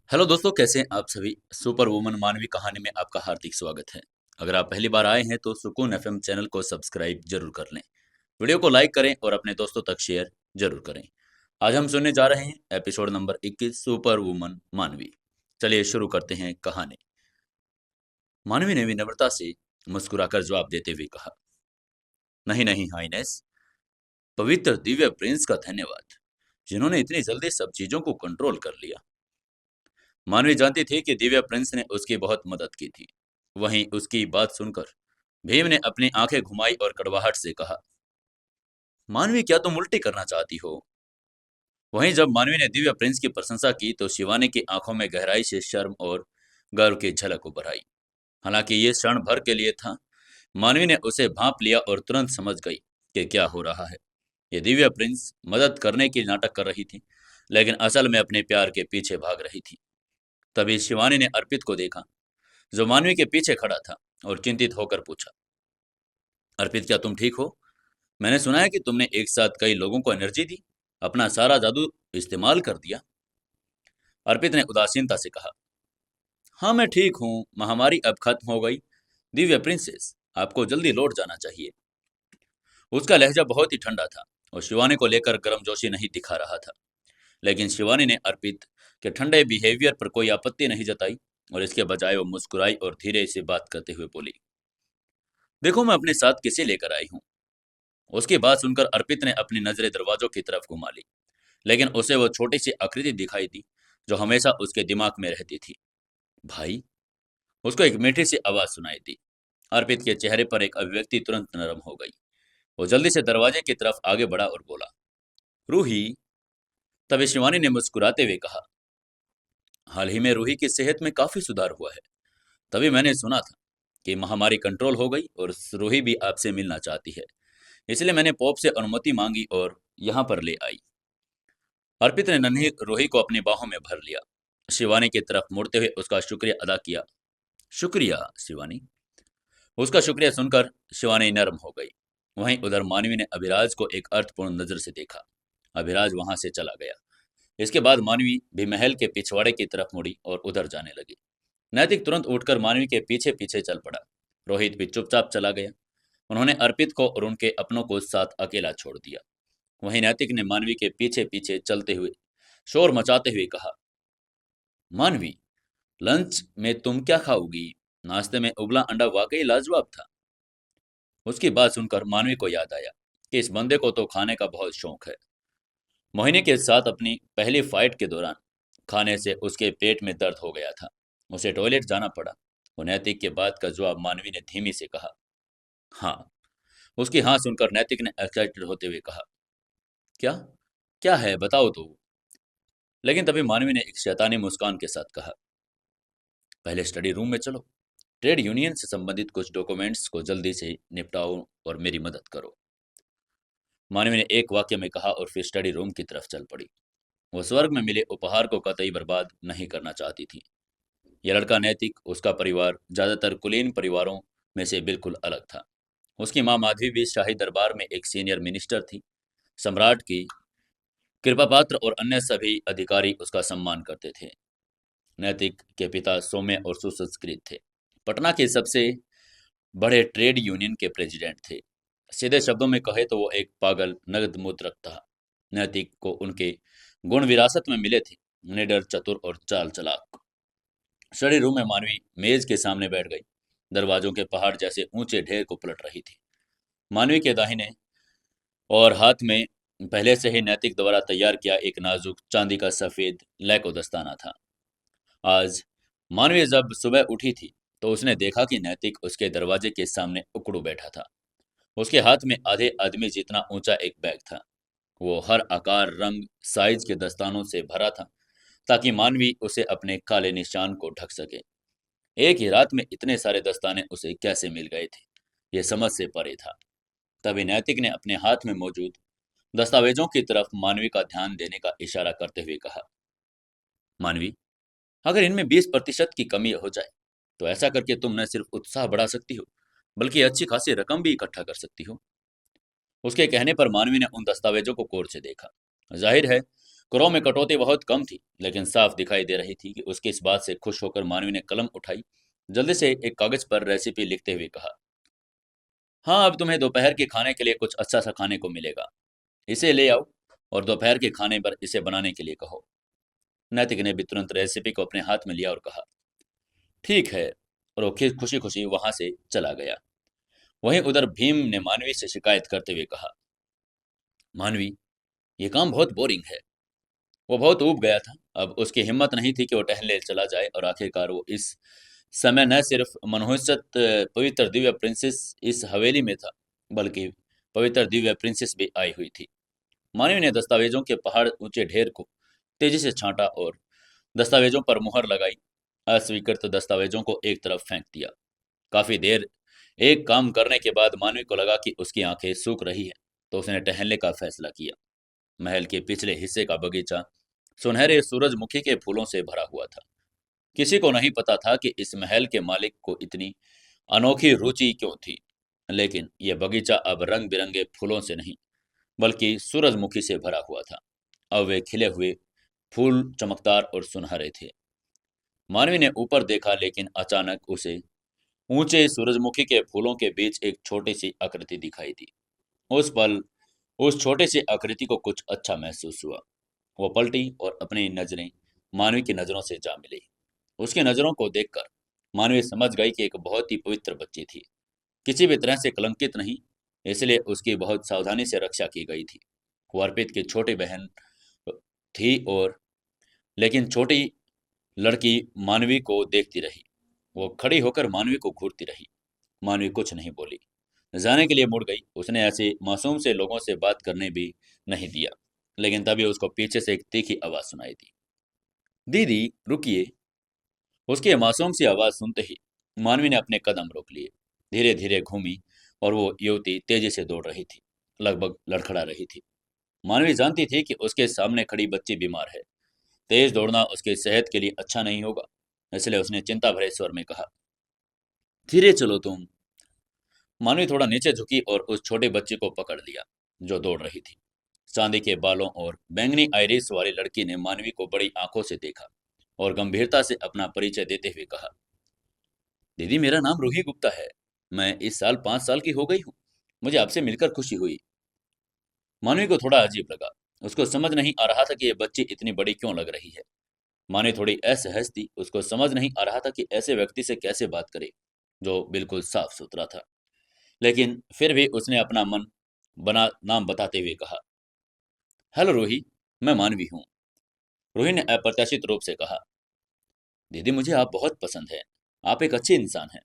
Hello दोस्तों, कैसे हैं आप सभी। सुपर वुमन मानवी कहानी में आपका हार्दिक स्वागत है। अगर आप पहली बार आए हैं तो सुकून एफएम चैनल को सब्सक्राइब जरूर कर लें। वीडियो को लाइक करें और अपने दोस्तों तक शेयर जरूर करें। आज हम सुनने जा रहे हैं एपिसोड नंबर 21 सुपर वुमन मानवी। चलिए शुरू करते हैं कहानी। मानवी ने विनम्रता से मुस्कुराकर जवाब देते हुए कहा, नहीं नहीं हाइनेस, पवित्र दिव्य प्रिंस का धन्यवाद, जिन्होंने इतनी जल्दी सब चीजों को कंट्रोल कर लिया। मानवी जानती थी कि दिव्या प्रिंस ने उसकी बहुत मदद की थी। वहीं उसकी बात सुनकर भीम ने अपनी आंखें घुमाई और कड़वाहट से कहा, मानवी क्या तुम उल्टी करना चाहती हो। वहीं जब मानवी ने दिव्या प्रिंस की प्रशंसा की तो शिवानी की आंखों में गहराई से शर्म और गर्व की झलक उभर आई। हालांकि ये क्षण भर के लिए था। मानवी ने उसे भांप लिया और तुरंत समझ गई कि क्या हो रहा है। ये दिव्या प्रिंस मदद करने की नाटक कर रही थी, लेकिन असल में अपने प्यार के पीछे भाग रही थी। तभी शिवानी ने अर्पित को देखा, जो मानवी के पीछे खड़ा था, और चिंतित होकर पूछा, अर्पित क्या तुम ठीक हो। मैंने सुना है कि तुमने एक साथ कई लोगों को एनर्जी दी, अपना सारा जादू इस्तेमाल कर दिया। अर्पित ने उदासीनता से कहा, हाँ मैं ठीक हूँ, महामारी अब खत्म हो गई। दिव्य प्रिंसेस, आपको जल्दी लौट जाना चाहिए। उसका लहजा बहुत ही ठंडा था और शिवानी को लेकर गर्मजोशी नहीं दिखा रहा था। लेकिन शिवानी ने अर्पित के ठंडे बिहेवियर पर कोई आपत्ति नहीं जताई और इसके बजाय वो मुस्कुराई और धीरे से बात करते हुए बोली, देखो मैं अपने साथ किसे लेकर आई हूँ। उसकी बात सुनकर अर्पित ने अपनी नजरें दरवाजों की तरफ घुमा ली, लेकिन उसे वो छोटी सी आकृति दिखाई दी जो हमेशा उसके दिमाग में रहती थी, भाई। उसको एक मीठी सी आवाज सुनाई दी। अर्पित के चेहरे पर एक अभिव्यक्ति तुरंत नरम हो गई। वो जल्दी से दरवाजे की तरफ आगे बढ़ा और बोला, रूही। तभी शिवानी ने मुस्कुराते हुए कहा, हाल ही में रूही की सेहत में काफी सुधार हुआ है। तभी मैंने सुना था कि महामारी कंट्रोल हो गई और रूही भी आपसे मिलना चाहती है। इसलिए मैंने पॉप से अनुमति मांगी और यहाँ पर ले आई। अर्पित ने नन्ही रूही को अपनी बाहों में भर लिया। शिवानी की तरफ मुड़ते हुए उसका शुक्रिया अदा किया। शुक्रिया शिवानी। उसका शुक्रिया सुनकर शिवानी नरम हो गई। वहीं उधर मानवी ने अभिराज को एक अर्थपूर्ण नजर से देखा। अभिराज वहां से चला गया। इसके बाद मानवी भी महल के पिछवाड़े की तरफ मुड़ी और उधर जाने लगी। नैतिक तुरंत उठकर मानवी के पीछे पीछे चल पड़ा। रोहित भी चुपचाप चला गया। उन्होंने अर्पित को और उनके अपनों को साथ अकेला छोड़ दिया। वहीं नैतिक ने मानवी के पीछे पीछे चलते हुए शोर मचाते हुए कहा, मानवी, लंच में तुम क्या खाओगी। नाश्ते में उबला अंडा वाकई लाजवाब था। उसकी बात सुनकर मानवी को याद आया कि इस बंदे को तो खाने का बहुत शौक है। मोहिनी के साथ अपनी पहली फाइट के दौरान खाने से उसके पेट में दर्द हो गया था। उसे टॉयलेट जाना पड़ा। वो नैतिक के बात का जवाब मानवी ने धीमी से कहा, हाँ। उसकी हाँ सुनकर नैतिक ने एक्साइटेड होते हुए कहा, क्या क्या है बताओ तो। लेकिन तभी मानवी ने एक शैतानी मुस्कान के साथ कहा, पहले स्टडी रूम में चलो। ट्रेड यूनियन से संबंधित कुछ डॉक्यूमेंट्स को जल्दी से निपटाओ और मेरी मदद करो। मानवी ने एक वाक्य में कहा और फिर स्टडी रूम की तरफ चल पड़ी। वो स्वर्ग में मिले उपहार को कतई बर्बाद नहीं करना चाहती थी। यह लड़का नैतिक, उसका परिवार ज्यादातर कुलीन परिवारों में से बिल्कुल अलग था। उसकी माँ माधवी भी शाही दरबार में एक सीनियर मिनिस्टर थी। सम्राट की कृपा पात्र और अन्य सभी अधिकारी उसका सम्मान करते थे। नैतिक के पिता सौम्य और सुसंस्कृत थे। पटना के सबसे बड़े ट्रेड यूनियन के प्रेसिडेंट थे। सीधे शब्दों में कहे तो वो एक पागल नगद मुद्रक था। नैतिक को उनके गुण विरासत में मिले थे, निडर, चतुर और चाल चलाक। स्टडी रूम में मानवी मेज के सामने बैठ गई। दरवाजों के पहाड़ जैसे ऊंचे ढेर को पलट रही थी। मानवी के दाहिने और हाथ में पहले से ही नैतिक द्वारा तैयार किया एक नाजुक चांदी का सफेद लैको दस्ताना था। आज मानवी जब सुबह उठी थी तो उसने देखा कि नैतिक उसके दरवाजे के सामने उकड़ू बैठा था। उसके हाथ में आधे आदमी जितना ऊंचा एक बैग था। वो हर आकार, रंग, साइज के दस्तानों से भरा था ताकि मानवी उसे अपने काले निशान को ढक सके। एक ही रात में इतने सारे दस्ताने उसे कैसे मिल गए थे, ये समझ से परे था। तभी नैतिक ने अपने हाथ में मौजूद दस्तावेजों की तरफ मानवी का ध्यान देने का इशारा करते हुए कहा, मानवी, अगर इनमें 20% की कमी हो जाए तो ऐसा करके तुम न सिर्फ उत्साह बढ़ा सकती हो, बल्कि अच्छी खासी रकम भी इकट्ठा कर सकती हो। उसके कहने पर मानवी ने उन दस्तावेजों को गौर से देखा। जाहिर है कुरों में कटौती बहुत कम थी, लेकिन साफ दिखाई दे रही थी कि उसकी इस बात से खुश होकर मानवी ने कलम उठाई, जल्दी से एक कागज पर रेसिपी लिखते हुए कहा, हाँ, अब तुम्हें दोपहर के खाने के लिए कुछ अच्छा सा खाने को मिलेगा। इसे ले आओ और दोपहर के खाने पर इसे बनाने के लिए कहो। नैतिक ने भी तुरंत रेसिपी को अपने हाथ में लिया और कहा, ठीक है, और वो खुशी खुशी वहां से चला गया। वहीं उधर भीम ने मानवी से शिकायत करते हुए कहा, मानवी, ये काम बहुत बोरिंग है। वो बहुत ऊब गया था। अब उसकी हिम्मत नहीं थी कि वो टहलने चला जाए, और आखिरकार वो इस समय न सिर्फ मनहूसत पवित्र दिव्य प्रिंसेस इस हवेली में था, बल्कि पवित्र दिव्य प्रिंसेस भी आई हुई थी। मानवी ने दस्तावेजों के पहाड़ ऊंचे ढेर को तेजी से छांटा और दस्तावेजों पर मुहर लगाई। अस्वीकृत दस्तावेजों को एक तरफ फेंक दिया। काफी देर एक काम करने के बाद मानवी को लगा कि उसकी आंखें सूख रही है, तो उसने टहलने का फैसला किया। महल के पिछले हिस्से का बगीचा सुनहरे सूरजमुखी के फूलों से भरा हुआ था। किसी को नहीं पता था कि इस महल के मालिक को इतनी अनोखी रुचि क्यों थी, लेकिन यह बगीचा अब रंग बिरंगे फूलों से नहीं, बल्कि सूरजमुखी से भरा हुआ था। अब वे खिले हुए फूल चमकदार और सुनहरे थे। मानवी ने ऊपर देखा, लेकिन अचानक उसे ऊंचे सूरजमुखी के फूलों के बीच एक छोटी सी आकृति दिखाई दी। उस पल उस छोटी सी आकृति को कुछ अच्छा महसूस हुआ। वो पलटी और अपनी नजरें मानवी की नजरों से जा मिली। उसकी नजरों को देखकर मानवी समझ गई कि एक बहुत ही पवित्र बच्ची थी, किसी भी तरह से कलंकित नहीं, इसलिए उसकी बहुत सावधानी से रक्षा की गई थी। वो अर्पित की छोटी बहन थी, और लेकिन छोटी लड़की मानवी को देखती रही। वो खड़ी होकर मानवी को घूरती रही। मानवी कुछ नहीं बोली, जाने के लिए मुड़ गई। उसने ऐसे मासूम से लोगों से बात करने भी नहीं दिया, लेकिन तभी उसको पीछे से एक तीखी आवाज सुनाई दी, दीदी रुकिए। उसकी ये मासूम सी आवाज सुनते ही मानवी ने अपने कदम रोक लिए। धीरे धीरे घूमी और वो युवती तेजी से दौड़ रही थी, लगभग लड़खड़ा रही थी। मानवी जानती थी कि उसके सामने खड़ी बच्ची बीमार है। तेज दौड़ना उसकी सेहत के लिए अच्छा नहीं होगा, इसलिए उसने चिंता भरे स्वर में कहा, धीरे चलो तुम। मानवी थोड़ा नीचे झुकी और उस छोटे बच्चे को पकड़ लिया, जो दौड़ रही थी। चांदी के बालों और बैंगनी आइरिस वाली लड़की ने मानवी को बड़ी आंखों से देखा और गंभीरता से अपना परिचय देते हुए कहा, दीदी, मेरा नाम रूही गुप्ता है। मैं इस साल 5 साल की हो गई हूँ। मुझे आपसे मिलकर खुशी हुई। मानवी को थोड़ा अजीब लगा। उसको समझ नहीं आ रहा था कि यह बच्ची इतनी बड़ी क्यों लग रही है। मानवी थोड़ी असहज थी। उसको समझ नहीं आ रहा था कि ऐसे व्यक्ति से कैसे बात करे, जो बिल्कुल साफ सुथरा था। लेकिन फिर भी उसने अपना मन बना नाम बताते हुए कहा, हेलो रूही, मैं मानवी हूँ। रूही ने अप्रत्याशित रूप से कहा, दीदी, मुझे आप बहुत पसंद है। आप एक अच्छे इंसान हैं।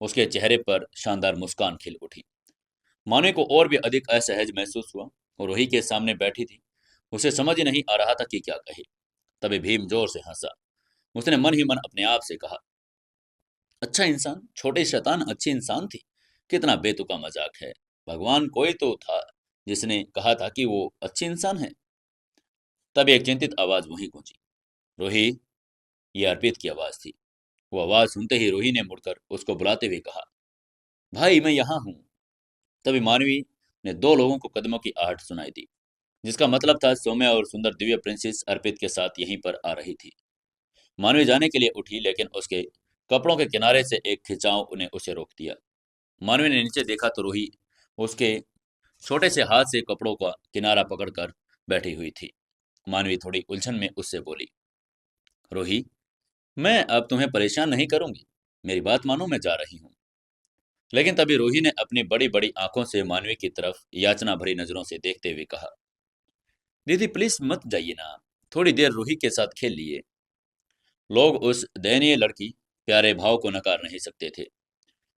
उसके चेहरे पर शानदार मुस्कान खिल उठी। मानवी को और भी अधिक असहज महसूस हुआ। वो रूही के सामने बैठी थी। उसे समझ ही नहीं आ रहा था कि क्या कहे। तभी भीम जोर से हंसा। उसने मन ही मन अपने आप से कहा, अच्छा इंसान, छोटे शैतान अच्छी इंसान थी। कितना बेतुका मजाक है। भगवान कोई तो था जिसने कहा था कि वो अच्छी इंसान है। तभी एक चिंतित आवाज वहीं गूंजी, रूही। ये अर्पित की आवाज थी। वो आवाज सुनते ही रूही ने मुड़कर उसको बुलाते हुए कहा, भाई, मैं यहाँ हूँ। तभी मानवी ने दो लोगों को कदमों की आहट सुनाई दी, जिसका मतलब था सौम्या और सुंदर दिव्य प्रिंसेस अर्पित के साथ यहीं पर आ रही थी। मानवी जाने के लिए उठी, लेकिन उसके कपड़ों के किनारे से एक खिंचाव ने उसे रोक दिया। मानवी ने नीचे देखा तो रूही उसके छोटे से हाथ से कपड़ों का किनारा पकड़कर बैठी हुई थी। मानवी थोड़ी उलझन में उससे बोली, रूही, मैं अब तुम्हें परेशान नहीं करूंगी। मेरी बात मानो, मैं जा रही हूँ। लेकिन तभी रूही ने अपनी बड़ी बड़ी आंखों से मानवी की तरफ याचना भरी नजरों से देखते हुए कहा, दीदी प्लीज मत जाइए ना। थोड़ी देर रूही के साथ खेल लिए। लोग उस दयनीय लड़की प्यारे भाव को नकार नहीं सकते थे।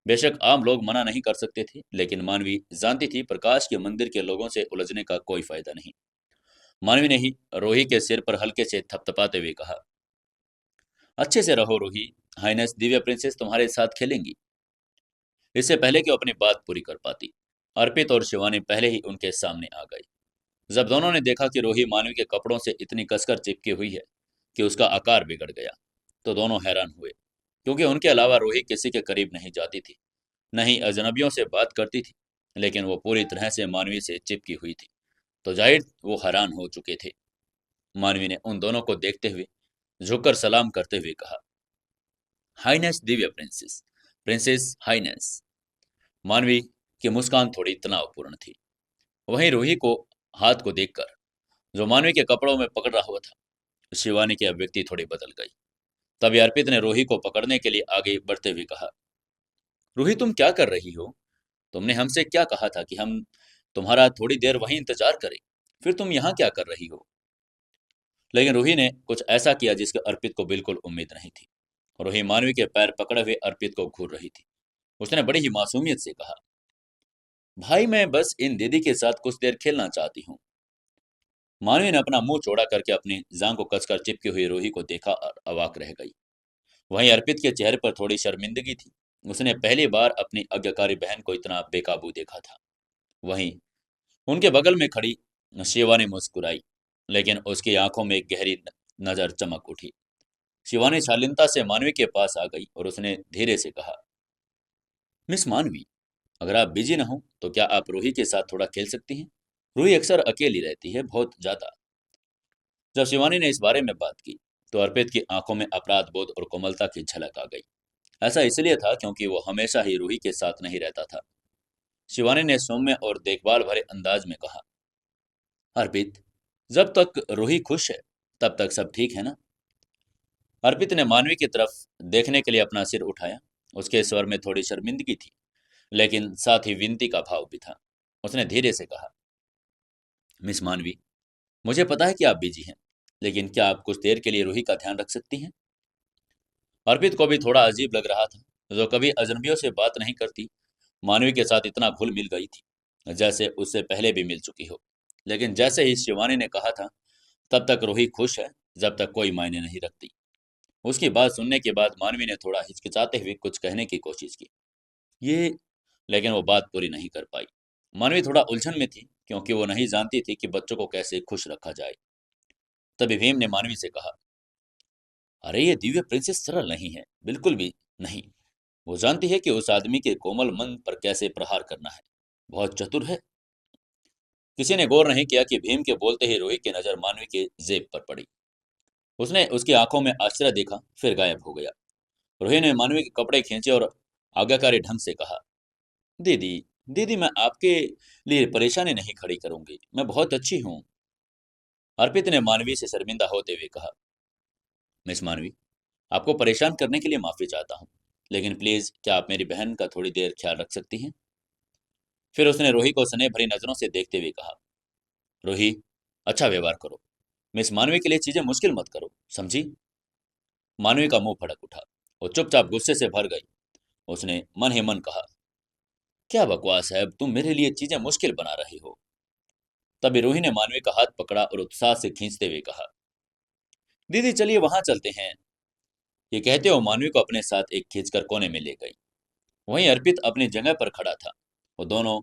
बेशक आम लोग मना नहीं कर सकते थे, लेकिन मानवी जानती थी प्रकाश के मंदिर के लोगों से उलझने का कोई फायदा नहीं। मानवी ने ही रूही के सिर पर हल्के से थपथपाते हुए कहा, अच्छे से रहो रूही। हाइनेस दिव्य प्रिंसेस तुम्हारे साथ खेलेंगी। इससे पहले कि वो अपनी बात पूरी कर पाती, अर्पित और शिवानी पहले ही उनके सामने आ गई। जब दोनों ने देखा कि रूही मानवी के कपड़ों से इतनी कसकर चिपकी हुई है कि उसका आकार बिगड़ गया, तो दोनों हैरान हुए, क्योंकि उनके अलावा रूही किसी के करीब नहीं जाती थी, न ही अजनबियों से बात करती थी। लेकिन वो पूरी तरह से मानवी से चिपकी हुई थी, तो जाहिर वो हैरान हो चुके थे। मानवी ने उन दोनों को देखते हुए झुककर सलाम करते हुए कहा, highness Divya princess, princess highness. मानवी की मुस्कान थोड़ी तनावपूर्ण थी। वहीं रूही को हाथ को देखकर, जो मानवी के कपड़ों में पकड़ रहा हुआ था, शिवानी की अभिव्यक्ति थोड़ी बदल गई। तभी अर्पित ने रूही को पकड़ने के लिए आगे बढ़ते हुए कहा, रूही तुम क्या कर रही हो? तुमने हमसे क्या कहा था कि हम तुम्हारा थोड़ी देर वहीं इंतजार करें, फिर तुम यहाँ क्या कर रही हो? लेकिन रूही ने कुछ ऐसा किया जिसके अर्पित को बिल्कुल उम्मीद नहीं थी। रूही मानवी के पैर पकड़े हुए अर्पित को घूर रही थी। उसने बड़ी ही मासूमियत से कहा, भाई मैं बस इन दीदी के साथ कुछ देर खेलना चाहती हूँ। मानवी ने अपना मुंह चौड़ा करके अपनी जांग को कसकर चिपकी हुई रूही को देखा और अवाक रह गई। वहीं अर्पित के चेहरे पर थोड़ी शर्मिंदगी थी। उसने पहली बार अपनी आज्ञाकारी बहन को इतना बेकाबू देखा था। वहीं उनके बगल में खड़ी शिवानी मुस्कुराई, लेकिन उसकी आंखों में एक गहरी नजर चमक उठी। शिवानी शालीनता से मानवी के पास आ गई और उसने धीरे से कहा, मिस मानवी, अगर आप बिजी ना हो तो क्या आप रूही के साथ थोड़ा खेल सकती हैं? रूही अक्सर अकेली रहती है, बहुत ज्यादा। जब शिवानी ने इस बारे में बात की तो अर्पित की आंखों में अपराध बोध और कोमलता की झलक आ गई। ऐसा इसलिए था क्योंकि वो हमेशा ही रूही के साथ नहीं रहता था। शिवानी ने सौम्य और देखभाल भरे अंदाज में कहा, अर्पित, जब तक रूही खुश है तब तक सब ठीक है ना? अर्पित ने मानवी की तरफ देखने के लिए अपना सिर उठाया। उसके स्वर में थोड़ी शर्मिंदगी थी, लेकिन साथ ही विनती का भाव भी था। उसने धीरे से कहा, मिस मानवी, मुझे पता है कि आप बिजी हैं, लेकिन क्या आप कुछ देर के लिए रूही का ध्यान रख सकती हैं? अर्पित को भी थोड़ा अजीब लग रहा था। जो कभी अजनबियों से बात नहीं करती, मानवी के साथ इतना घुल मिल गई थी जैसे उससे पहले भी मिल चुकी हो। लेकिन जैसे ही शिवानी ने कहा था, तब तक रूही खुश है, जब तक कोई मायने नहीं रखती, उसकी बात सुनने के बाद मानवी ने थोड़ा हिचकिचाते हुए कुछ कहने की कोशिश की। ये लेकिन वो बात पूरी नहीं कर पाई। मानवी थोड़ा उलझन में थी, क्योंकि वो नहीं जानती थी कि बच्चों को कैसे खुश रखा जाए। तभी भीम ने मानवी से कहा, अरे ये दिव्य प्रिंसेस सरल नहीं है, बिल्कुल भी नहीं। वो जानती है कि उस आदमी के कोमल मन पर कैसे प्रहार करना है। बहुत चतुर है। किसी ने गौर नहीं किया कि भीम के बोलते ही रोही की नजर मानवी के जेब पर पड़ी। उसने उसकी आंखों में आश्चर्य देखा, फिर गायब हो गया। रोही ने मानवी के कपड़े खींचे और आज्ञाकारी ढंग से कहा, दीदी, दीदी मैं आपके लिए परेशानी नहीं खड़ी करूंगी, मैं बहुत अच्छी हूँ। अर्पित ने मानवी से शर्मिंदा होते हुए कहा, मिस मानवी, आपको परेशान करने के लिए माफी चाहता हूँ, लेकिन प्लीज क्या आप मेरी बहन का थोड़ी देर ख्याल रख सकती हैं? फिर उसने रोही को स्नेह भरी नजरों से देखते हुए कहा, रोही, अच्छा व्यवहार करो। मिस मानवी के लिए चीजें मुश्किल मत करो, समझी? मानवी का मुंह फड़क उठा। वो चुपचाप गुस्से से भर गई। उसने मन ही मन कहा, क्या बकवास है, अब तुम मेरे लिए चीजें मुश्किल बना रही हो। तभी रोही ने मानवी का हाथ पकड़ा और उत्साह से खींचते हुए कहा, दीदी चलिए वहां चलते हैं। ये कहते हुए मानवी को अपने साथ एक खींचकर कोने में ले गई। वहीं अर्पित अपनी जगह पर खड़ा था। वो दोनों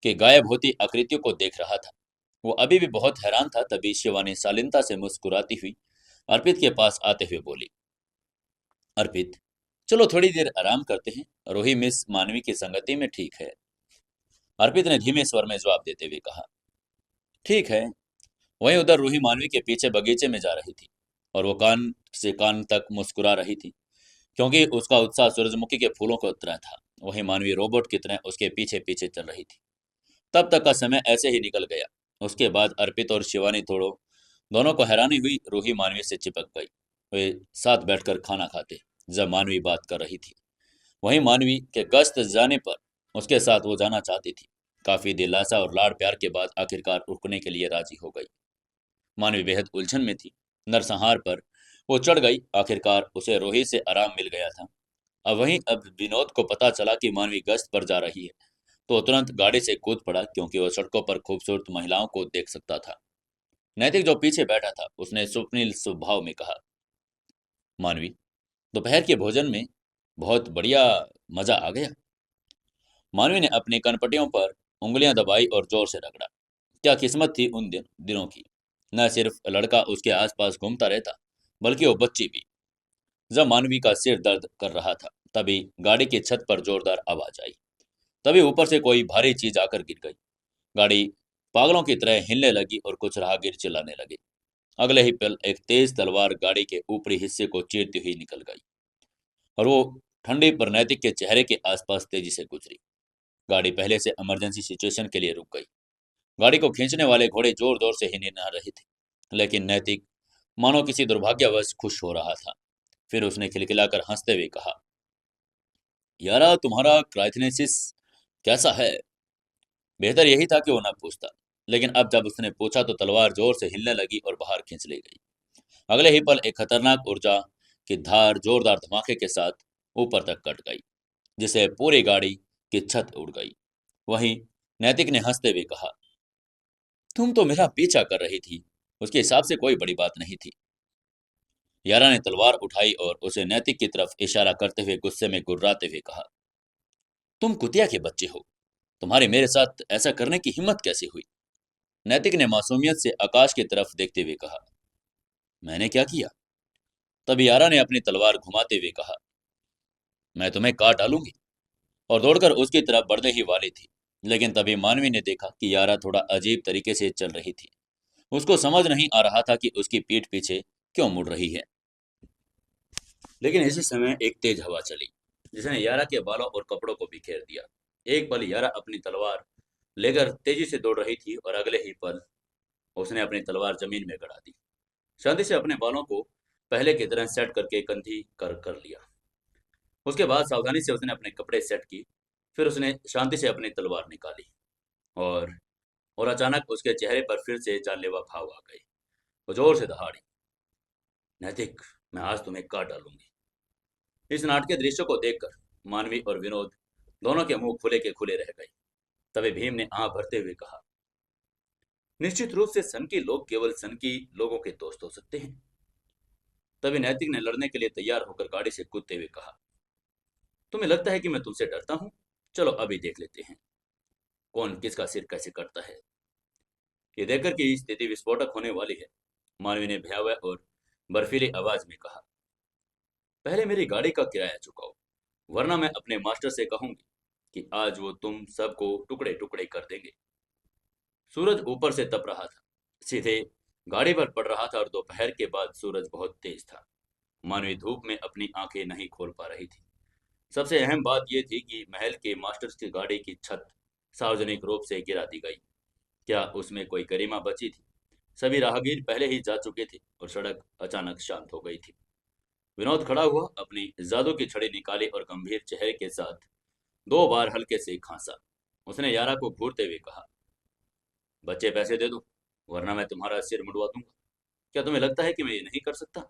के गायब होती आकृतियों को देख रहा था। वो अभी भी बहुत हैरान था। तभी शिवानी शालीनता से मुस्कुराती हुई अर्पित के पास आते हुए बोली, अर्पित, चलो थोड़ी देर आराम करते हैं, रोही मिस मानवी की संगति में ठीक है। अर्पित ने धीमे स्वर में जवाब देते हुए कहा, ठीक है। वहीं उधर रूही मानवी के पीछे बगीचे में जा रही थी और वो कान से कान तक मुस्कुरा रही थी, क्योंकि उसका उत्साह सूरजमुखी के फूलों को तरह था। वहीं मानवी रोबोट की तरह उसके पीछे पीछे चल रही थी। तब तक का समय ऐसे ही निकल गया। उसके बाद अर्पित और शिवानी थोड़ो दोनों को हैरानी हुई। रूही मानवी से चिपक गई। वे साथ बैठकर खाना खाते जब मानवी बात कर रही थी। वहीं मानवी के गश्त जाने पर उसके साथ वो जाना चाहती थी। काफी दिलासा और लाड़ प्यार के बाद आखिरकार रुकने के लिए राजी हो गई। मानवी बेहद उलझन में थी। नरसंहार पर वो चढ़ गई। आखिरकार उसे रोही से आराम मिल गया था। अब विनोद को पता चला कि मानवी गश्त पर जा रही है, तो वो तुरंत गाड़ी से कूद पड़ा, क्योंकि वो सड़कों पर खूबसूरत महिलाओं को देख सकता था। नैतिक जो पीछे बैठा था, उसने स्वप्निल स्वभाव में कहा, मानवी, दोपहर के भोजन में बहुत बढ़िया मजा आ गया। मानवी ने अपनी कनपटियों पर उंगलियां दबाई और जोर से रगड़ा। क्या किस्मत थी उन दिनों की। न सिर्फ लड़का उसके आसपास घूमता रहता, बल्कि वो बच्ची भी। जब मानवी का सिर दर्द कर रहा था, तभी गाड़ी की छत पर जोरदार आवाज आई। तभी ऊपर से कोई भारी चीज आकर गिर गई। गाड़ी पागलों की तरह हिलने लगी और कुछ राहगीर चिल्लाने लगे। अगले ही पल एक तेज तलवार गाड़ी के ऊपरी हिस्से को चीरती हुई निकल गई और वो ठंडी पर नैतिक के चेहरे के आसपास तेजी से गुजरी। गाड़ी पहले से इमरजेंसी सिचुएशन के लिए रुक गई। गाड़ी को खींचने वाले घोड़े जोर जोर से हिल आ रहे थे, लेकिन नैतिक मानो किसी दुर्भाग्यवश खुश हो रहा था। फिर उसने खिलखिलाकर हंसते हुए कहा, यारा तुम्हारा क्राइथनेसिस कैसा है? बेहतर यही था कि वो न पूछता, लेकिन अब जब उसने पूछा तो तलवार जोर से हिलने लगी और बाहर खींच ली गई। अगले ही पल एक खतरनाक ऊर्जा की धार जोरदार धमाके के साथ ऊपर तक कट गई, जिससे पूरी गाड़ी की छत उड़ गई। वहीं नैतिक ने हंसते हुए कहा, तुम तो मेरा पीछा कर रही थी, उसके हिसाब से कोई बड़ी बात नहीं थी। यारा ने तलवार उठाई और उसे नैतिक की तरफ इशारा करते हुए गुस्से में गुर्राते हुए कहा, तुम कुतिया के बच्चे हो, तुम्हारे मेरे साथ ऐसा करने की हिम्मत कैसे हुई? नैतिक ने मासूमियत से आकाश की तरफ देखते हुए कहा, मैंने क्या किया? तभी यारा ने अपनी तलवार घुमाते हुए कहा, मैं तुम्हें काट डालूंगी, और दौड़कर उसकी तरफ बढ़ने ही वाली थी। लेकिन तभी मानवी ने देखा कि यारा थोड़ा अजीब तरीके से चल रही थी। उसको समझ नहीं आ रहा था कि उसकी पीठ पीछे क्यों मुड़ रही है। लेकिन इसी समय एक तेज हवा चली, जिसने यारा के बालों और कपड़ों को बिखेर दिया। एक पल यारा अपनी तलवार लेकर तेजी से दौड़ रही थी और अगले ही पल उसने अपनी तलवार जमीन में गड़ा दी। शांति से अपने बालों को पहले की तरह सेट करके कंधी कर कर लिया। उसके बाद सावधानी से उसने अपने कपड़े सेट की। फिर उसने शांति से अपनी तलवार निकाली और और अचानक उसके चेहरे पर फिर से जानलेवा भाव आ गए। वो जोर से दहाड़ी, नैतिक, मैं आज तुम्हें काट डालूंगी। इस नाटकीय दृश्य को देखकर मानवी और विनोद दोनों के मुंह खुले के खुले रह गए। तभी भीम ने आंख भरते हुए कहा, निश्चित रूप से सन की लोग केवल सन की लोगों के दोस्त हो सकते हैं। तभी नैतिक ने लड़ने के लिए तैयार होकर गाड़ी से कूदते हुए कहा, तुम्हें लगता है कि मैं तुमसे डरता हूँ? चलो अभी देख लेते हैं कौन किसका सिर कैसे कटता है। ये देखकर कि स्थिति विस्फोटक होने वाली है, मानवी ने भयावह और बर्फीली आवाज में कहा, पहले मेरी गाड़ी का किराया चुकाओ, वरना मैं अपने मास्टर से कहूंगी कि आज वो तुम सबको टुकड़े टुकड़े कर देंगे। सूरज ऊपर से तप रहा था, सीधे गाड़ी पर पड़ रहा था और दोपहर के बाद सूरज बहुत तेज था। मानवी धूप में अपनी आंखें नहीं खोल पा रही थी। सबसे अहम बात यह थी कि महल के मास्टर की गाड़ी की छत सार्वजनिक रूप से गिरा दी गई। क्या उसमें कोई गरिमा बची थी? सभी राहगीर पहले ही जा चुके थे और सड़क अचानक शांत हो गई थी। विनोद खड़ा हुआ, अपनी जादू की छड़ी निकाली और गंभीर चेहरे के साथ 2 बार हल्के से खांसा। उसने यारा को घूरते हुए कहा, बच्चे पैसे दे दो, वरना मैं तुम्हारा सिर मुड़वा दूंगा। क्या तुम्हें लगता है कि मैं ये नहीं कर सकता?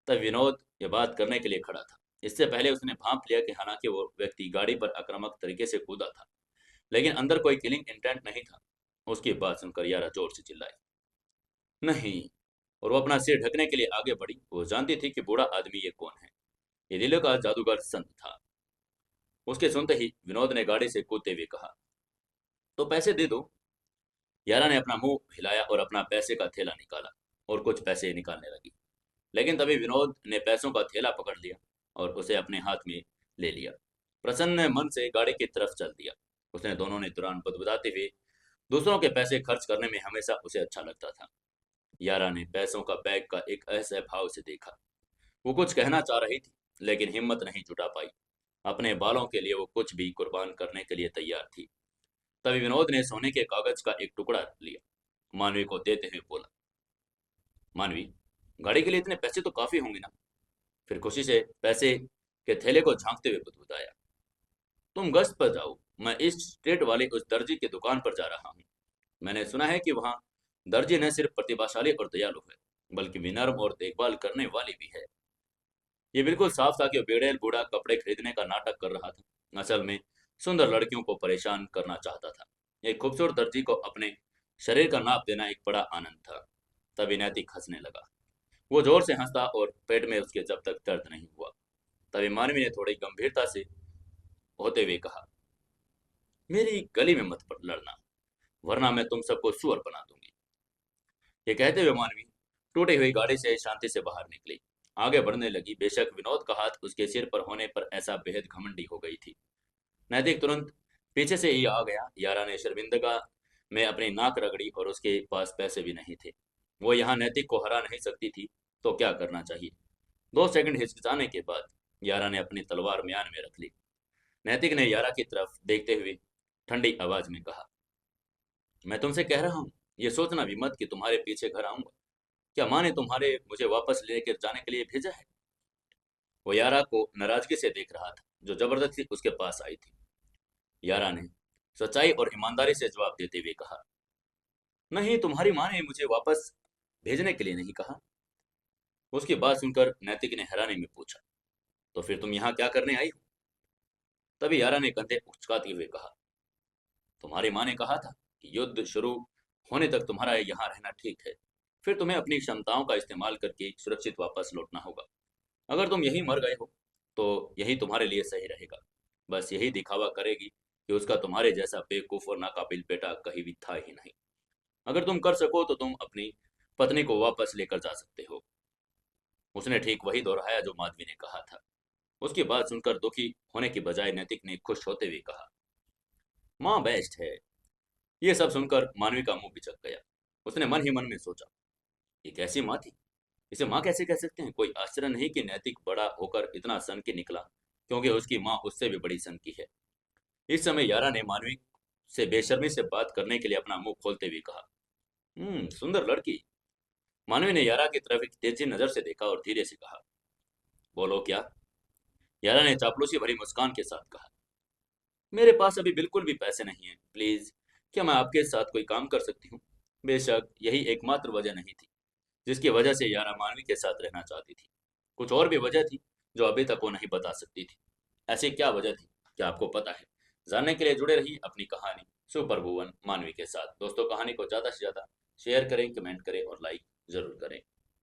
तब विनोद ये बात करने के लिए खड़ा था। इससे पहले उसने भांप लिया कि हालांकि वो व्यक्ति गाड़ी पर आक्रामक तरीके से कूदा था, लेकिन अंदर कोई किलिंग इंटेंट नहीं था। उसकी बात सुनकर यारा जोर से चिल्लाई, नहीं। और वो अपना सिर ढकने के लिए आगे बढ़ी। वो जानती थी कि बूढ़ा आदमी ये कौन है। ये दिल्ली का जादूगर संत था। उसके सुनते ही विनोद ने गाड़ी से कूदते हुए कहा, तो पैसे दे दो। यारा ने अपना मुंह हिलाया और अपना पैसे का थैला निकाला और कुछ पैसे निकालने लगी। लेकिन तभी विनोद ने पैसों का थैला पकड़ लिया और उसे अपने हाथ में ले लिया। प्रसन्न मन से गाड़ी की तरफ चल दिया। उसने दोनों ने तुरंत बदबदाते हुए, दूसरों के पैसे खर्च करने में हमेशा उसे अच्छा लगता था। यारा ने पैसों का बैग का एक ऐसे भाव से देखा। वो कुछ कहना चाह रही थी, लेकिन हिम्मत नहीं जुटा पाई। अपने बालों के लिए वो कुछ भी कुर्बान करने के लिए तैयार थी। तभी विनोद ने सोने के कागज का एक टुकड़ा लिया, मानवी को देते हुए बोला, मानवी, गाड़ी के लिए इतने पैसे तो काफी होंगे ना? फिर खुशी से पैसे के थैले को झांकते हुए बुदबुदाया, तुम गश्त पर जाओ, मैं इस स्ट्रीट वाले उस दर्जी की दुकान पर जा रहा हूँ। मैंने सुना है कि वहाँ दर्जी न सिर्फ प्रतिभाशाली और दयालु है, बल्कि विनम्र और देखभाल करने वाली भी है। ये बिल्कुल साफ था कि वो बेड़ैल बूढ़ा कपड़े खरीदने का नाटक कर रहा था। असल में सुंदर लड़कियों को परेशान करना चाहता था। एक खूबसूरत दर्जी को अपने शरीर का नाप देना एक बड़ा आनंद था। तभी नैतिक हंसने लगा। वो जोर से हंसता और पेट में उसके जब तक दर्द नहीं हुआ। तभी मानवी ने थोड़ी गंभीरता से होते हुए कहा, मेरी गली में मत लड़ना, वरना मैं तुम सबको सुअर बना दूंगी। ये कहते हुए मानवी टूटी हुई गाड़ी से शांति से बाहर निकली, आगे बढ़ने लगी। बेशक विनोद का हाथ उसके सिर पर होने पर ऐसा बेहद घमंडी हो गई थी। नैतिक तुरंत पीछे से ही आ गया। यारा ने शर्मिंदगा में अपनी नाक रगड़ी और उसके पास पैसे भी नहीं थे। वो यहाँ नैतिक को हरा नहीं सकती थी, तो क्या करना चाहिए? 2 सेकंड हिचकिचाने के बाद यारा ने अपनी तलवार म्यान में रख ली। नैतिक ने यारा की तरफ देखते हुए ठंडी आवाज में कहा, मैं तुमसे कह रहा हूँ, ये सोचना भी मत कि तुम्हारे पीछे घर आऊंगा। क्या माँ ने तुम्हारे मुझे वापस लेकर जाने के लिए भेजा है? वो यारा को नाराजगी से देख रहा था, जो जबरदस्ती उसके पास आई थी। यारा ने सच्चाई और ईमानदारी से जवाब देते हुए कहा, नहीं, तुम्हारी माँ ने मुझे वापस भेजने के लिए नहीं कहा। उसकी बात सुनकर नैतिक ने हैरानी में पूछा, तो फिर तुम यहाँ क्या करने आई हो? तभी यारा ने कंधे उचकाते हुए कहा, तुम्हारी माँ ने कहा था कि युद्ध शुरू होने तक तुम्हारा यहाँ रहना ठीक है। फिर तुम्हें अपनी क्षमताओं का इस्तेमाल करके सुरक्षित वापस लौटना होगा। अगर तुम यहीं मर गए हो तो यही तुम्हारे लिए सही रहेगा। बस यही दिखावा करेगी कि उसका तुम्हारे जैसा बेवकूफ और नाकाबिल बेटा कहीं भी था ही नहीं। अगर तुम कर सको तो तुम अपनी पत्नी को वापस लेकर जा सकते हो। उसने ठीक वही दोहराया जो माधवी ने कहा था। उसकी बात सुनकर दुखी होने की बजाय नैतिक ने खुश होते हुए कहा, माँ बेस्ट है। ये सब सुनकर मानवी का मुंह बिचक गया। उसने मन ही मन में सोचा, ये कैसी माँ थी? इसे माँ कैसे कह सकते हैं? कोई आश्चर्य नहीं कि नैतिक बड़ा होकर इतना सन की निकला, क्योंकि उसकी माँ उससे भी बड़ी सन की है। इस समय यारा ने मानवी से बेशर्मी से बात करने के लिए अपना मुंह खोलते हुए कहा, सुंदर लड़की। मानवी ने यारा की तरफ एक तेजी नजर से देखा और धीरे से कहा, बोलो क्या? यारा ने चापलूसी भरी मुस्कान के साथ कहा, मेरे पास अभी बिल्कुल भी पैसे नहीं हैं। प्लीज, क्या मैं आपके साथ कोई काम कर सकती हूँ? बेशक यही एकमात्र वजह नहीं थी जिसकी वजह से यारा मानवी के साथ रहना चाहती थी। कुछ और भी वजह थी जो अभी तक वो नहीं बता सकती थी। ऐसी क्या वजह थी, क्या आपको पता है? जानने के लिए जुड़े रही अपनी कहानी सुपर भुवन मानवी के साथ। दोस्तों, कहानी को ज़्यादा से ज़्यादा शेयर करें, कमेंट करें और लाइक ज़रूर करें।